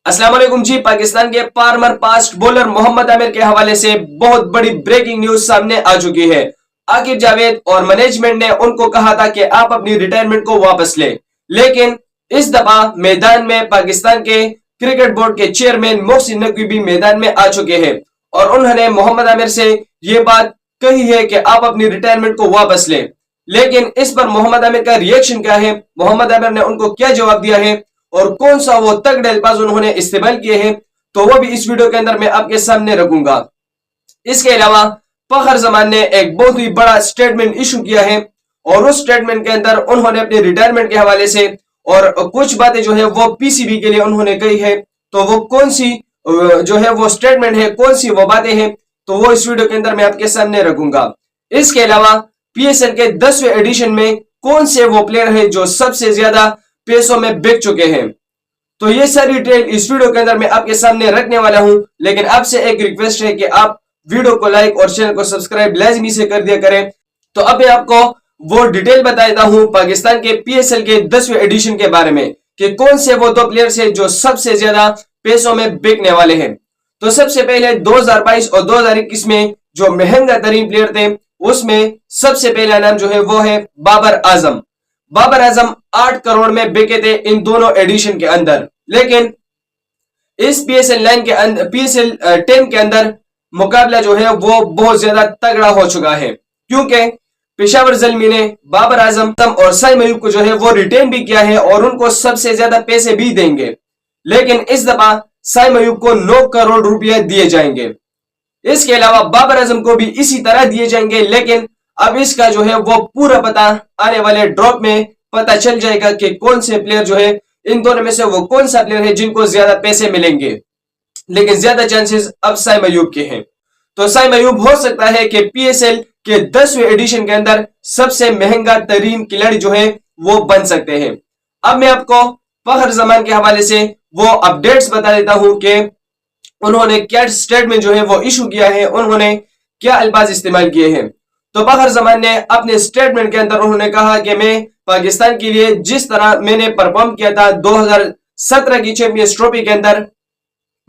अस्सलाम वालेकुम जी। पाकिस्तान के former fast bowler Mohammad Amir के हवाले से बहुत बड़ी ब्रेकिंग न्यूज सामने आ चुकी है। आकिब जावेद और मैनेजमेंट ने उनको कहा था कि आप अपनी रिटायरमेंट को वापस लें, लेकिन इस दफा मैदान में पाकिस्तान के क्रिकेट बोर्ड के चेयरमैन मोहसिन नकवी भी मैदान में आ चुके हैं और उन्होंने मोहम्मद आमिर से ये बात कही है कि आप अपनी रिटायरमेंट को वापस लें। लेकिन इस पर मोहम्मद आमिर का रिएक्शन क्या है, मोहम्मद आमिर ने उनको क्या जवाब दिया है और कौन सा वो तगड़े अल्फाज उन्होंने इस्तेमाल किए हैं, तो वो भी इस वीडियो के अंदर मैं आपके सामने रखूंगा। इसके अलावा फखर जमान ने एक बहुत ही बड़ा स्टेटमेंट इशू किया है और उस स्टेटमेंट के अंदर उन्होंने अपने रिटायरमेंट के हवाले से और कुछ बातें जो है वो पीसीबी के लिए उन्होंने कही है। तो वो कौन सी जो है वो स्टेटमेंट है, कौन सी वो बातें हैं, तो वो इस वीडियो के अंदर मैं आपके सामने रखूंगा। इसके अलावा पीएसएल के 10वें एडिशन में कौन से वो प्लेयर है जो सबसे ज्यादा पैसों में बिक चुके हैं, तो ये सारी डिटेल इस वीडियो के अंदर मैं आपके सामने रखने वाला हूं। लेकिन आपसे एक रिक्वेस्ट है कि आप वीडियो को लाइक और चैनल को सब्सक्राइब लाजमी से कर दिया करें। तो अब मैं आपको वो डिटेल बता देता हूं पाकिस्तान के पीएसएल के 10वें एडिशन के बारे में कि कौन से वो दो प्लेयर्स हैं जो सबसे ज्यादा पैसों में बिकने वाले हैं। तो सबसे पहले 2022 और 2021 में जो महंगा तरीन प्लेयर थे, उसमें सबसे पहला नाम जो है वो है बाबर आजम। बाबर आजम 8 करोड़ में बिके थे इन दोनों एडिशन के अंदर। लेकिन इस पीएसएल 9 के अंदर, पीएसएल 10 के अंदर मुकाबला जो है वो बहुत ज्यादा तगड़ा हो चुका है, क्योंकि पेशावर ज़ल्मी ने बाबर आजम और साइम अयूब को जो है वो रिटेन भी किया है और उनको सबसे ज्यादा पैसे भी देंगे। लेकिन इस दफा साइम अयूब को 9 करोड़ रुपए दिए जाएंगे। इसके अलावा बाबर आजम को भी इसी तरह दिए जाएंगे, लेकिन अब इसका जो है वो पूरा पता आने वाले ड्रॉप में पता चल जाएगा कि कौन से प्लेयर जो है इन दोनों में से वो कौन सा प्लेयर है जिनको ज्यादा पैसे मिलेंगे। लेकिन ज्यादा चांसेस अब साइम अयूब के हैं। तो साइम अयूब हो सकता है कि पीएसएल के 10वें एडिशन के अंदर सबसे महंगा तरीन खिलाड़ी जो है वो बन सकते हैं। अब मैं आपको फखर जमान के हवाले से वो अपडेट्स बता देता हूं कि उन्होंने क्या स्टेटमेंट जो है वो इशू किया है, उन्होंने क्या अल्फाज इस्तेमाल किए हैं। तो फखर जमान ने अपने स्टेटमेंट के अंदर उन्होंने कहा कि मैं पाकिस्तान के लिए जिस तरह मैंने परफॉर्म किया था 2017 की चैंपियंस ट्रॉफी के अंदर,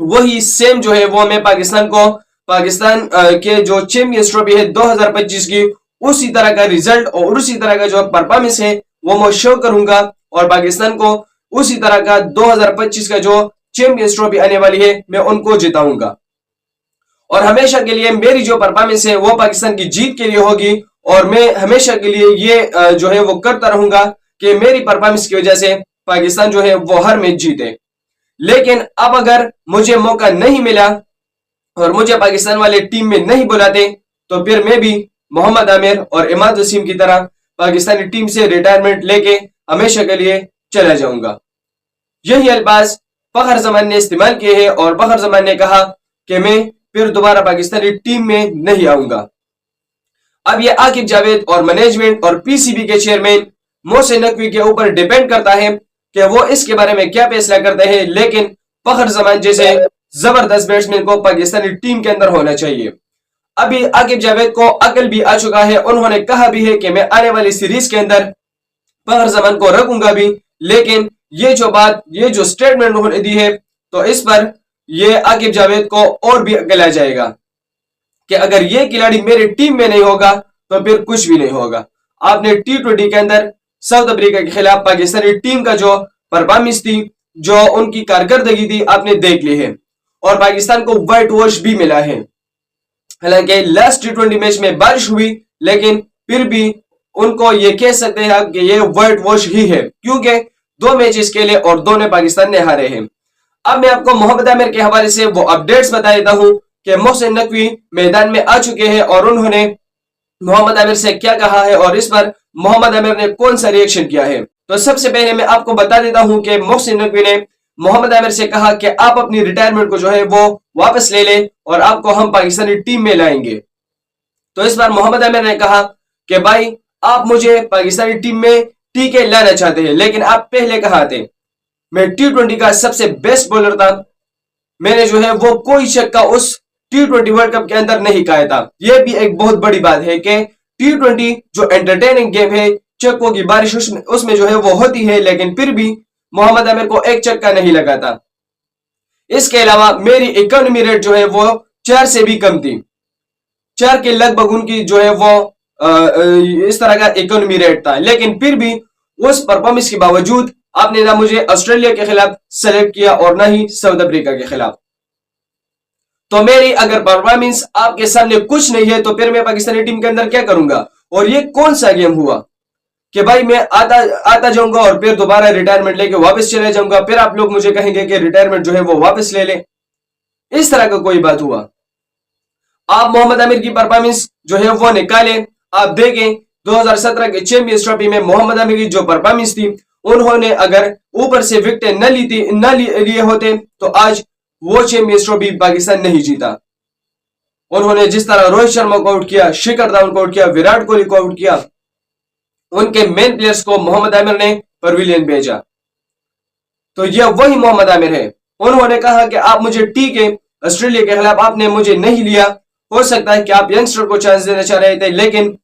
वही सेम जो है वो मैं पाकिस्तान के जो चैंपियंस ट्रॉफी है 2025 की, उसी तरह का रिजल्ट और उसी तरह का जो परफॉर्मेंस है वो मैं शो करूंगा और पाकिस्तान को उसी तरह का 2025 का जो चैंपियंस ट्रॉफी आने वाली है मैं उनको जिताऊंगा और हमेशा के लिए मेरी जो परफॉर्मेंस है वो पाकिस्तान की जीत के लिए होगी और मैं हमेशा के लिए ये जो है वो करता रहूंगा कि मेरी परफॉर्मेंस की वजह से पाकिस्तान जो है वो हर मैच जीते। लेकिन अब अगर मुझे मौका नहीं मिला और मुझे पाकिस्तान वाले टीम में नहीं बुलाते, तो फिर मैं भी मोहम्मद आमिर और इमाद वसीम की तरह पाकिस्तानी टीम से रिटायरमेंट लेके हमेशा के लिए चला जाऊंगा। यही अल्फाज फखर जमान ने इस्तेमाल किए हैं और फखर जमान ने कहा कि मैं फिर दोबारा पाकिस्तानी टीम में नहीं आऊंगा। अब ये आकिब जावेद और मैनेजमेंट और पीसीबी के चेयरमैन मोहसिन नकवी के ऊपर डिपेंड करता है कि वो इसके बारे में क्या फैसला करते हैं। लेकिन फखर जमान जैसे जबरदस्त बैट्समैन को पाकिस्तानी टीम के अंदर होना चाहिए। अभी आकिब जावेद को अकल भी आ चुका है, उन्होंने कहा भी है कि मैं आने वाली सीरीज के अंदर फखर जमान को रखूंगा भी। लेकिन ये जो स्टेटमेंट उन्होंने दी है, तो इस पर ये आकिब जावेद को और भी अकल आ जाएगा कि अगर ये खिलाड़ी मेरी टीम में नहीं होगा तो फिर कुछ भी नहीं होगा। आपने T20 के अंदर साउथ अफ्रीका के खिलाफ पाकिस्तानी टीम का जो परफॉर्मेंस थी, जो उनकी कारकर्दगी थी, आपने देख ली है और पाकिस्तान को व्हाइट वॉश भी मिला है। हालांकि लास्ट T20 मैच में बारिश हुई, लेकिन फिर भी उनको ये कह सकते हैं कि ये व्हाइट वॉश ही है, क्योंकि 2 मैचेस के लिए और दोनों पाकिस्तान ने हारे हैं। अब मैं आपको मोहम्मद आमिर के हवाले से वो अपडेट्स बता देता हूं कि मोहसिन नकवी मैदान में आ चुके हैं और उन्होंने मोहम्मद आमिर से क्या कहा है और इस पर मोहम्मद आमिर ने कौन सा रिएक्शन किया है। तो सबसे पहले मैं आपको बता देता हूं कि मोहसिन नकवी ने मोहम्मद आमिर से कहा कि आप अपनी रिटायरमेंट को जो है वो वापस ले लें और आपको हम पाकिस्तानी टीम में लाएंगे। तो इस बार मोहम्मद आमिर ने कहा कि भाई आप मुझे पाकिस्तानी टीम में टीके लाना चाहते हैं, लेकिन आप पहले कहा थे मैं T20 का सबसे बेस्ट बॉलर था। मैंने जो है वो कोई छक्का उस T20 वर्ल्ड कप के अंदर नहीं खाया था। यह भी एक बहुत बड़ी बात है कि T20 जो एंटरटेनिंग गेम है, छक्कों की बारिश उसमें जो है वो होती है, लेकिन फिर भी मोहम्मद आमिर को एक छक्का नहीं लगा था। इसके अलावा मेरी इकोनॉमी रेट जो है वो 4 से भी कम थी, 4 के लगभग उनकी जो है वो इस तरह का इकोनॉमी रेट था, लेकिन फिर भी उस परफॉर्मेंस के बावजूद आपने ना मुझे ऑस्ट्रेलिया के खिलाफ सेलेक्ट किया और ना ही साउथ अफ्रीका के खिलाफ। तो मेरी अगर परफॉर्मेंस आपके सामने कुछ नहीं है तो फिर मैं पाकिस्तानी टीम के अंदर क्या करूंगा? और ये कौन सा गेम हुआ कि भाई मैं आता जाऊंगा और फिर दोबारा रिटायरमेंट लेके वापस चले जाऊंगा, फिर आप लोग मुझे कहेंगे कि रिटायरमेंट जो है वो वापस ले ले। इस तरह का कोई बात हुआ? आप मोहम्मद आमिर की परफॉर्मेंस जो है वो निकाले, आप देखें 2017 के चैंपियंस ट्रॉफी में मोहम्मद आमिर की जो परफॉर्मेंस थी, उन्होंने अगर ऊपर से विकेटें न लिए होते तो आज वो चैंपियंस ट्रॉफी पाकिस्तान नहीं जीता। उन्होंने जिस तरह रोहित शर्मा को आउट किया, शिखर धवन को आउट किया, विराट कोहली को आउट किया, उनके मेन प्लेयर्स को मोहम्मद आमिर ने पवेलियन भेजा। तो यह वही मोहम्मद आमिर है। उन्होंने कहा कि आप मुझे ठीक है, ऑस्ट्रेलिया के खिलाफ आपने मुझे नहीं लिया, हो सकता है कि आप यंगस्टर को चांस देना चाह रहे थे, लेकिन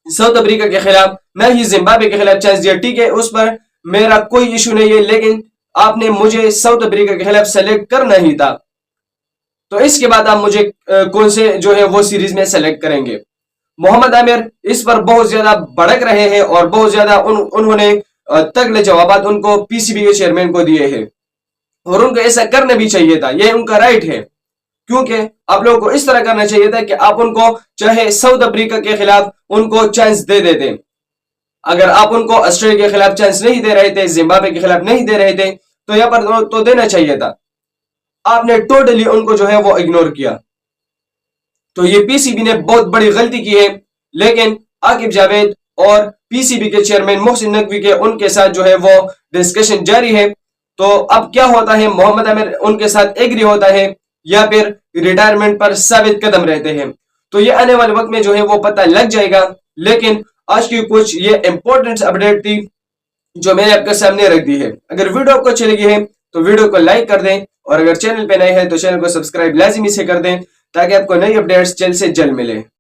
साउथ अफ्रीका के खिलाफ न ही जिम्बाब्वे के खिलाफ चांस दिया, ठीक है, उस पर मेरा कोई इशू नहीं है, लेकिन आपने मुझे साउथ अफ्रीका के खिलाफ सेलेक्ट करना ही था। तो इसके बाद आप मुझे कौन से जो है वो सीरीज में सेलेक्ट करेंगे? मोहम्मद आमिर इस पर बहुत ज्यादा भड़क रहे हैं और बहुत ज्यादा उन्होंने तगड़े जवाब उनको पीसीबी के चेयरमैन को दिए हैं, और उनको ऐसा करना भी चाहिए था, यह उनका राइट है, क्योंकि आप लोगों को इस तरह करना चाहिए था कि आप उनको चाहे साउथ अफ्रीका के खिलाफ उनको चांस दे देते। अगर आप उनको ऑस्ट्रेलिया के खिलाफ चांस नहीं दे रहे थे, जिम्बाब्वे के खिलाफ नहीं दे रहे थे, तो यहां पर तो देना चाहिए था। आपने टोटली उनको जो है वो इग्नोर किया। तो ये पीसीबी ने बहुत बड़ी गलती की है, लेकिन आकिब जावेद और पीसीबी के चेयरमैन मोहसिन नकवी के उनके साथ जो है वो डिस्कशन जारी है। तो अब क्या होता है, मोहम्मद आमिर उनके साथ एग्री होता है या फिर रिटायरमेंट पर साबित कदम रहते हैं, तो ये आने वाले वक्त में जो है वो पता लग जाएगा। लेकिन आज की कुछ ये इंपॉर्टेंट अपडेट थी जो मैंने आपके सामने रख दी है। अगर वीडियो आपको अच्छी लगी है तो वीडियो को लाइक कर दें, और अगर चैनल पे नए हैं तो चैनल को सब्सक्राइब लाजिमी से कर दें, ताकि आपको नई अपडेट्स जल्द से जल्द मिले।